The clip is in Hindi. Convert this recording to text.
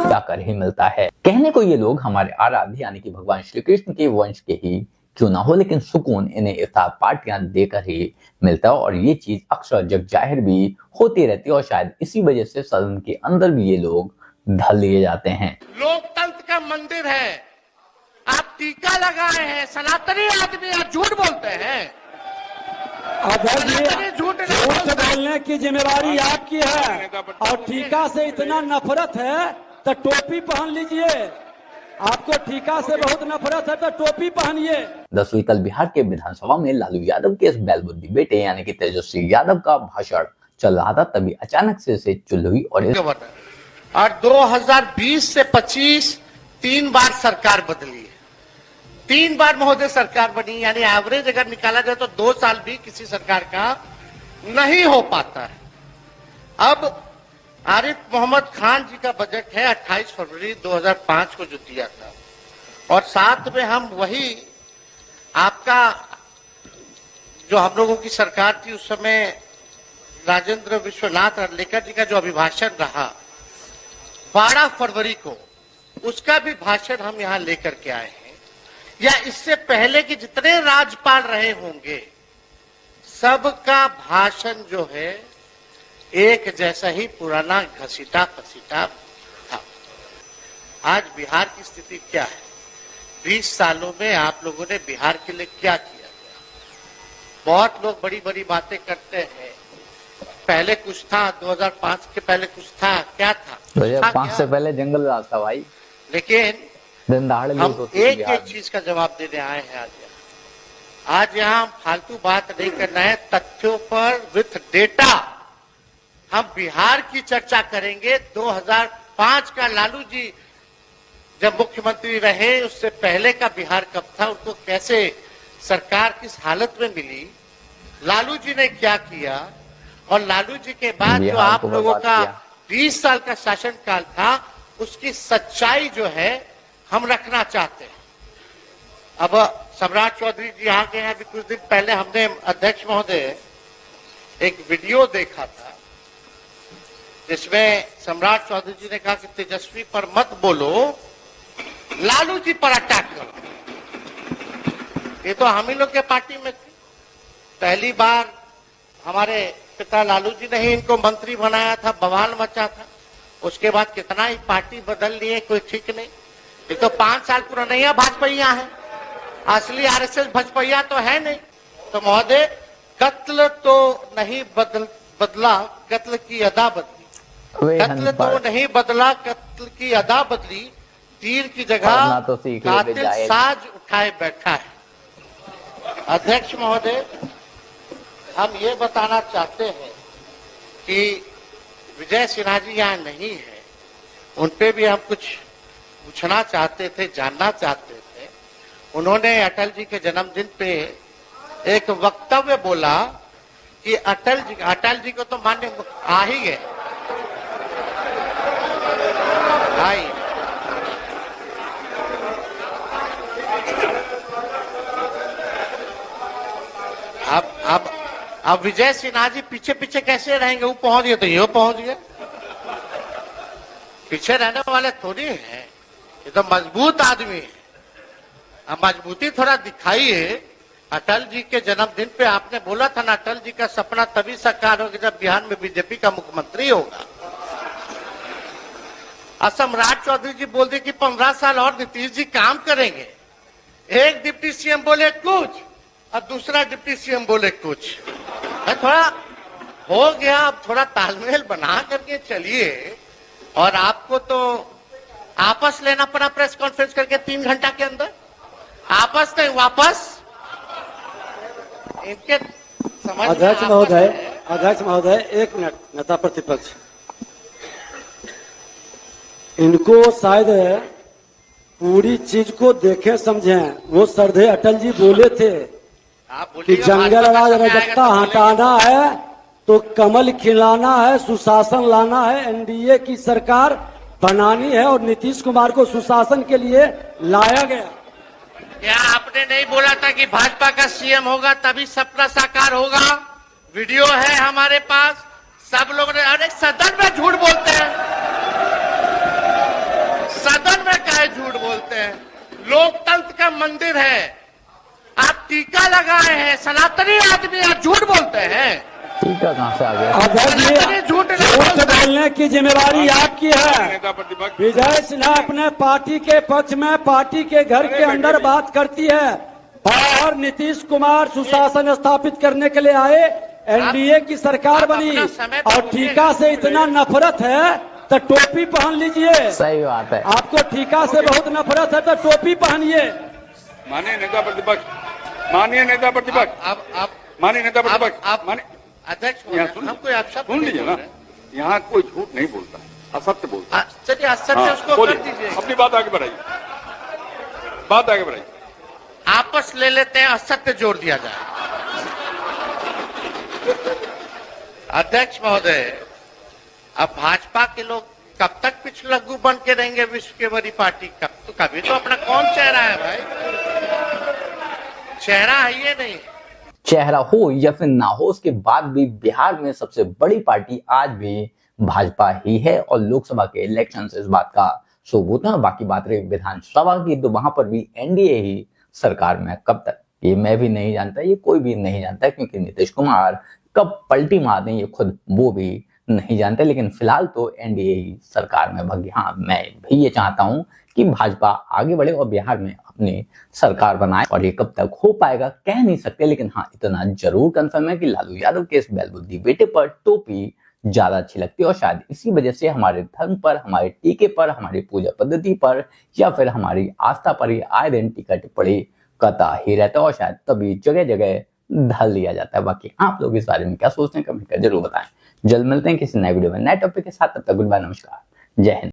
जाकर ही मिलता है। कहने को ये लोग हमारे आराध्य यानी कि भगवान श्री कृष्ण के वंश के ही क्यों ना हो, लेकिन सुकून इन्हें इफ्तार पार्टियां देकर ही मिलता है और ये चीज अक्सर जग जाहिर भी होती रहती है और शायद इसी वजह से सदन के अंदर भी ये लोग ढल लिए जाते हैं। लोकतंत्र का मंदिर है, आप टीका लगाए हैं, सनातनी आदमी आप झूठ बोलते हैं। झूठ बोलने की जिम्मेवारी आपकी है और टीका से इतना नफरत है तो टोपी पहन लीजिए। आपको टीका से बहुत नफरत है तो टोपी पहनिए। 10वीं कल बिहार के विधानसभा में लालू यादव के इस बैलबुद्धि बेटे यानी कि तेजस्वी यादव का भाषण चल रहा था, तभी अचानक से इसे चुल हुई और 2020 से 25 3 बार सरकार बदली है, 3 बार महोदय सरकार बनी, यानी एवरेज अगर निकाला जाए तो 2 साल भी किसी सरकार का नहीं हो पाता है। अब आरिफ मोहम्मद खान जी का बजट है 28 फरवरी 2005 को जो दिया था और साथ में हम वही आपका जो हम लोगों की सरकार थी उस समय राजेंद्र विश्वनाथ अर्लेकर जी का जो अभिभाषण रहा 12 फरवरी को, उसका भी भाषण हम यहाँ लेकर के आए हैं। या इससे पहले कि जितने राज्यपाल रहे होंगे सबका भाषण जो है एक जैसा ही पुराना घसीटा फसीटा था। आज बिहार की स्थिति क्या है? 20 सालों में आप लोगों ने बिहार के लिए क्या किया? बहुत लोग बड़ी बड़ी बातें करते हैं, पहले कुछ था, 2005 के पहले कुछ था, क्या था? 2005 से पहले जंगल राज था भाई। लेकिन हम एक एक चीज का जवाब देने आए हैं आज यहाँ फालतू बात नहीं करना है, तथ्यों पर विथ डेटा हम बिहार की चर्चा करेंगे। 2005 का लालू जी जब मुख्यमंत्री रहे उससे पहले का बिहार कब था, उनको कैसे सरकार किस हालत में मिली, लालू जी ने क्या किया और लालू जी के बाद जो आप लोगों का 20 साल का शासनकाल था उसकी सच्चाई जो है हम रखना चाहते हैं। अब सम्राट चौधरी जी आ गए हैं। अभी कुछ दिन पहले हमने अध्यक्ष महोदय एक वीडियो देखा था जिसमें सम्राट चौधरी जी ने कहा कि तेजस्वी पर मत बोलो, लालू जी पर अटैक करो। ये तो हम ही लोग के पार्टी में थे। पहली बार हमारे पिता लालू जी ने ही इनको मंत्री बनाया था, बवाल मचा था। उसके बाद कितना ही पार्टी बदल लिए, कोई ठीक नहीं। ये तो 5 साल पुराना भाजपा है, असली आरएसएस भाजपा तो है नहीं। तो महोदय कत्ल तो नहीं बदला, कत्ल की अदा बदली। कत्ल तो नहीं बदला, कत्ल की अदा बदली। तीर की जगह तो कातिल साज उठाए बैठा है। अध्यक्ष महोदय, हम ये बताना चाहते हैं कि विजय सिन्हा जी यहाँ नहीं है, उनपे भी हम कुछ पूछना चाहते थे, जानना चाहते थे। उन्होंने अटल जी के जन्मदिन पे एक वक्तव्य बोला कि अटल जी को तो मान्य आ ही गए भाई। अब विजय सिन्हा जी पीछे पीछे कैसे रहेंगे? वो पहुंच गए तो ये पहुंच गए। पीछे रहने वाले थोड़ी हैं, ये तो मजबूत आदमी है। अब मजबूती थोड़ा दिखाइए। अटल जी के जन्मदिन पे आपने बोला था ना, अटल जी का सपना तभी साकार होगा जब बिहार में बीजेपी का मुख्यमंत्री होगा। सम्राट चौधरी जी बोल दिए कि 15 साल और नीतीश जी काम करेंगे। एक डिप्टी सीएम बोले कुछ और दूसरा डिप्टी सीएम बोले कुछ। थोड़ा हो गया, अब थोड़ा तालमेल बना करके चलिए। और आपको तो आपस लेना पड़ा प्रेस कॉन्फ्रेंस करके 3 घंटा के अंदर। आपस नहीं, वापस। इनके समझ। अध्यक्ष महोदय 1 मिनट। नेता प्रतिपक्ष, इनको शायद पूरी चीज को देखें समझें। वो सरदे अटल जी बोले थे कि जंगल राज रजकता हटाना है तो कमल खिलाना है, सुशासन लाना है, एनडीए की सरकार बनानी है और नीतीश कुमार को सुशासन के लिए लाया गया। क्या आपने नहीं बोला था कि भाजपा का सीएम होगा तभी सपना साकार होगा? वीडियो है हमारे पास, सब लोग ने, अरे सदन में झूठ बोलते हैं, सदन में काहे झूठ बोलते हैं? लोकतंत्र का मंदिर है, आप टीका लगाए हैं, सनातनी आदमी आप झूठ बोलते हैं। टीका कहाँ से आ गया? सनातनी झूठ नहीं झूठ बोलते। बोलने की जिम्मेवारी आपकी है। विजय सिन्हा अपने पार्टी के पक्ष में पार्टी के घर के अंदर बात करती है, और नीतीश कुमार सुशासन स्थापित करने के लिए आए, एनडीए की सरकार बनी, और टीका से इतना नफरत है तो टोपी पहन लीजिए। सही बात है। आपको टीका से बहुत नफरत है तो टोपी पहनिए। माननीय नेता प्रतिपक्ष, माननीय नेता प्रतिपक्ष, आप माननीय नेता प्रतिपक्ष, आप माननीय अध्यक्ष यहाँ सुन, हमको आप शब्द सुन लीजिए ना, यहाँ कोई झूठ नहीं बोलता, असत्य बोलता। चलिए असत्य हाँ, उसको कर बोलिए, दीजिए, अपनी बात आगे बढ़ाइए, बात आगे बढ़ाइए। आपस ले लेते हैं, असत्य जोड़ दिया जाए। अध्यक्ष महोदय, अब भाजपा के लोग कब तक पिछलग्गू बन के रहेंगे विश्व के बड़ी पार्टी? कभी तो अपना कौन चेहरा है भाई? चेहरा है ये नहीं। चेहरा हो या फिर ना हो, उसके बाद भी बिहार में सबसे बड़ी पार्टी आज भी भाजपा ही है, और लोकसभा के इलेक्शन से इस बात का सबूत है। बाकी बात रही विधानसभा की, तो वहां पर भी एनडीए ही सरकार में कब तक, ये मैं भी नहीं जानता, ये कोई भी नहीं जानता, क्योंकि नीतीश कुमार कब पलटी मार दें ये खुद वो भी नहीं जानते। लेकिन फिलहाल तो एनडीए ही सरकार में भागी। हाँ, मैं भी ये चाहता हूं कि भाजपा आगे बढ़े और बिहार में अपनी सरकार बनाए, और ये कब तक हो पाएगा कह नहीं सकते। लेकिन हाँ, इतना जरूर कंफर्म है कि लालू यादव के इस बैलबुद्धि बेटे पर टोपी ज्यादा अच्छी लगती है, और शायद इसी वजह से हमारे धर्म पर, हमारे टीके पर, हमारी पूजा पद्धति पर, या फिर हमारी आस्था पर ही आए दिन टीका टिप्पणी करता ही रहता है, और शायद तभी जगह जगह ढल दिया जाता है। बाकी आप लोग इस बारे में क्या सोचते हैं, कमेंट कर जरूर बताएं। जल्द मिलते हैं किसी नए वीडियो में नए टॉपिक के साथ। तब तक गुड बाय, नमस्कार, जय हिंद।